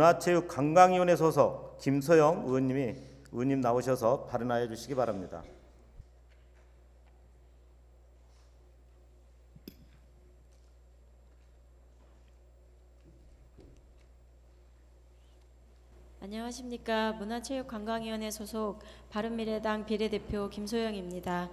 문화체육관광위원회 소속 김소영 의원님 나오셔서 발언하여 주시기 바랍니다. 안녕하십니까. 문화체육관광위원회 소속 바른미래당 비례대표 김소영입니다.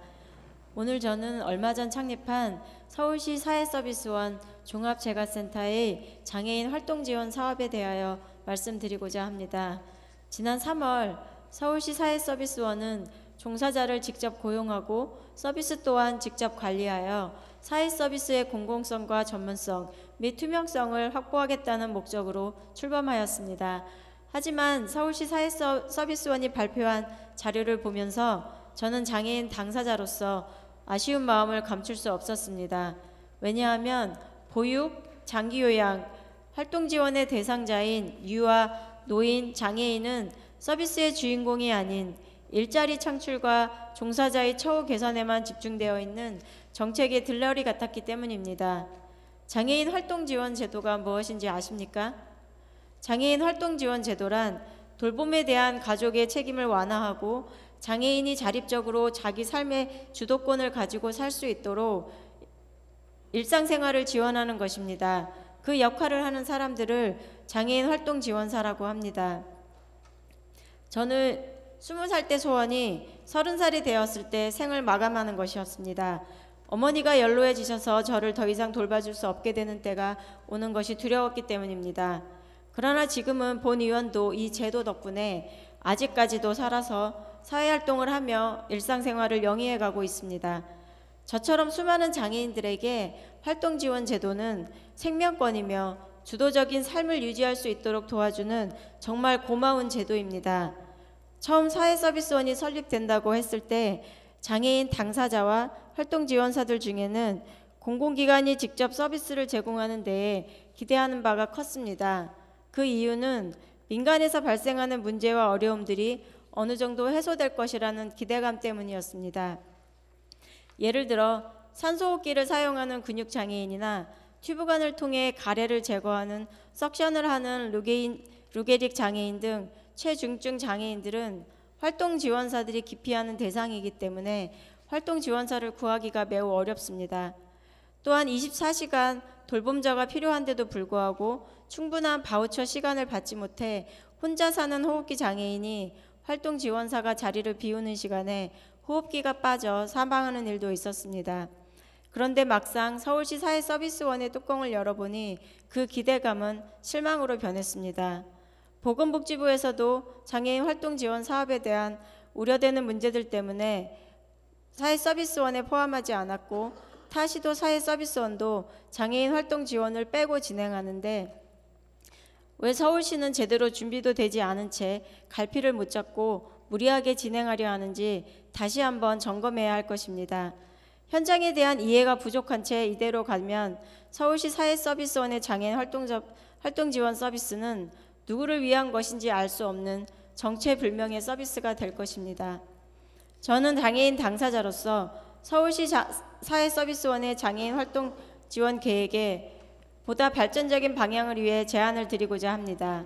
오늘 저는 얼마 전 창립한 서울시 사회서비스원 종합재가센터의 장애인 활동지원 사업에 대하여 말씀드리고자 합니다. 지난 3월 서울시 사회서비스원은 종사자를 직접 고용하고 서비스 또한 직접 관리하여 사회서비스의 공공성과 전문성 및 투명성을 확보하겠다는 목적으로 출범하였습니다. 하지만 서울시 사회서비스원이 발표한 자료를 보면서 저는 장애인 당사자로서 아쉬운 마음을 감출 수 없었습니다. 왜냐하면 보육, 장기요양, 활동지원의 대상자인 유아, 노인, 장애인은 서비스의 주인공이 아닌 일자리 창출과 종사자의 처우 개선에만 집중되어 있는 정책의 들러리 같았기 때문입니다. 장애인 활동지원 제도가 무엇인지 아십니까? 장애인 활동지원 제도란 돌봄에 대한 가족의 책임을 완화하고 장애인이 자립적으로 자기 삶의 주도권을 가지고 살 수 있도록 일상생활을 지원하는 것입니다. 그 역할을 하는 사람들을 장애인 활동지원사라고 합니다. 저는 20살 때 소원이 30살이 되었을 때 생을 마감하는 것이었습니다. 어머니가 연로해지셔서 저를 더 이상 돌봐줄 수 없게 되는 때가 오는 것이 두려웠기 때문입니다. 그러나 지금은 본 의원도 이 제도 덕분에 아직까지도 살아서 사회활동을 하며 일상생활을 영위해가고 있습니다. 저처럼 수많은 장애인들에게 활동지원 제도는 생명권이며 주도적인 삶을 유지할 수 있도록 도와주는 정말 고마운 제도입니다. 처음 사회서비스원이 설립된다고 했을 때 장애인 당사자와 활동지원사들 중에는 공공기관이 직접 서비스를 제공하는 데에 기대하는 바가 컸습니다. 그 이유는 민간에서 발생하는 문제와 어려움들이 어느 정도 해소될 것이라는 기대감 때문이었습니다. 예를 들어 산소호흡기를 사용하는 근육장애인이나 튜브관을 통해 가래를 제거하는 석션을 하는 루게릭 장애인 등 최중증 장애인들은 활동지원사들이 기피하는 대상이기 때문에 활동지원사를 구하기가 매우 어렵습니다. 또한 24시간 돌봄자가 필요한데도 불구하고 충분한 바우처 시간을 받지 못해 혼자 사는 호흡기 장애인이 활동지원사가 자리를 비우는 시간에 호흡기가 빠져 사망하는 일도 있었습니다. 그런데 막상 서울시 사회서비스원의 뚜껑을 열어보니 그 기대감은 실망으로 변했습니다. 보건복지부에서도 장애인 활동지원 사업에 대한 우려되는 문제들 때문에 사회서비스원에 포함하지 않았고 타시도 사회서비스원도 장애인 활동지원을 빼고 진행하는데 왜 서울시는 제대로 준비도 되지 않은 채 갈피를 못 잡고 무리하게 진행하려 하는지 다시 한번 점검해야 할 것입니다. 현장에 대한 이해가 부족한 채 이대로 가면 서울시 사회서비스원의 장애인 활동지원 서비스는 누구를 위한 것인지 알 수 없는 정체불명의 서비스가 될 것입니다. 저는 장애인 당사자로서 서울시 사회서비스원의 장애인 활동지원 계획에 보다 발전적인 방향을 위해 제안을 드리고자 합니다.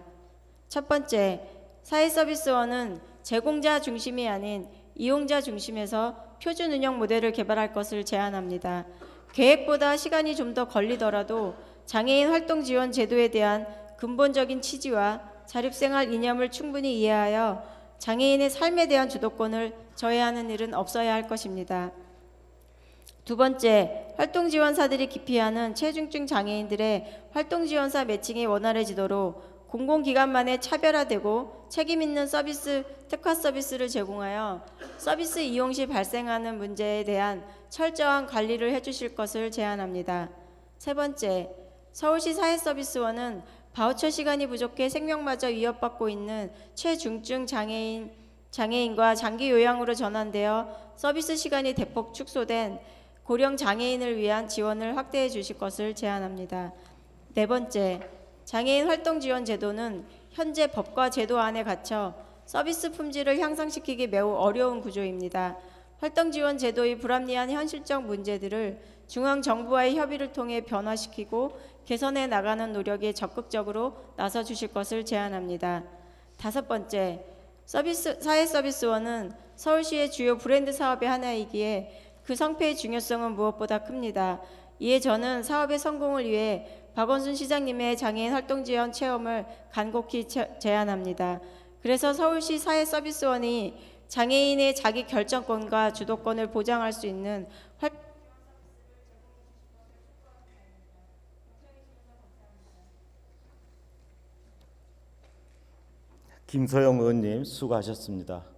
첫 번째, 사회서비스원은 제공자 중심이 아닌 이용자 중심에서 표준 운영 모델을 개발할 것을 제안합니다. 계획보다 시간이 좀 더 걸리더라도 장애인 활동지원 제도에 대한 근본적인 취지와 자립생활 이념을 충분히 이해하여 장애인의 삶에 대한 주도권을 저해하는 일은 없어야 할 것입니다. 두 번째, 활동지원사들이 기피하는 체중증 장애인들의 활동지원사 매칭이 원활해지도록 공공기관만에 차별화되고 책임있는 서비스, 특화 서비스를 제공하여 서비스 이용 시 발생하는 문제에 대한 철저한 관리를 해주실 것을 제안합니다. 세 번째, 서울시 사회서비스원은 바우처 시간이 부족해 생명마저 위협받고 있는 최중증 장애인과 장기 요양으로 전환되어 서비스 시간이 대폭 축소된 고령 장애인을 위한 지원을 확대해 주실 것을 제안합니다. 네 번째, 장애인 활동지원 제도는 현재 법과 제도 안에 갇혀 서비스 품질을 향상시키기 매우 어려운 구조입니다. 활동 지원 제도의 불합리한 현실적 문제들을 중앙 정부와의 협의를 통해 변화시키고 개선해 나가는 노력에 적극적으로 나서 주실 것을 제안합니다. 5번째, 사회서비스원은 서울시의 주요 브랜드 사업의 하나이기에 그 성패의 중요성은 무엇보다 큽니다. 이에 저는 사업의 성공을 위해 박원순 시장님의 장애인 활동 지원 체험을 간곡히 제안합니다. 그래서 서울시 사회서비스원이 장애인의 자기 결정권과 주도권을 보장할 수 있는 김소영 의원님 수고하셨습니다.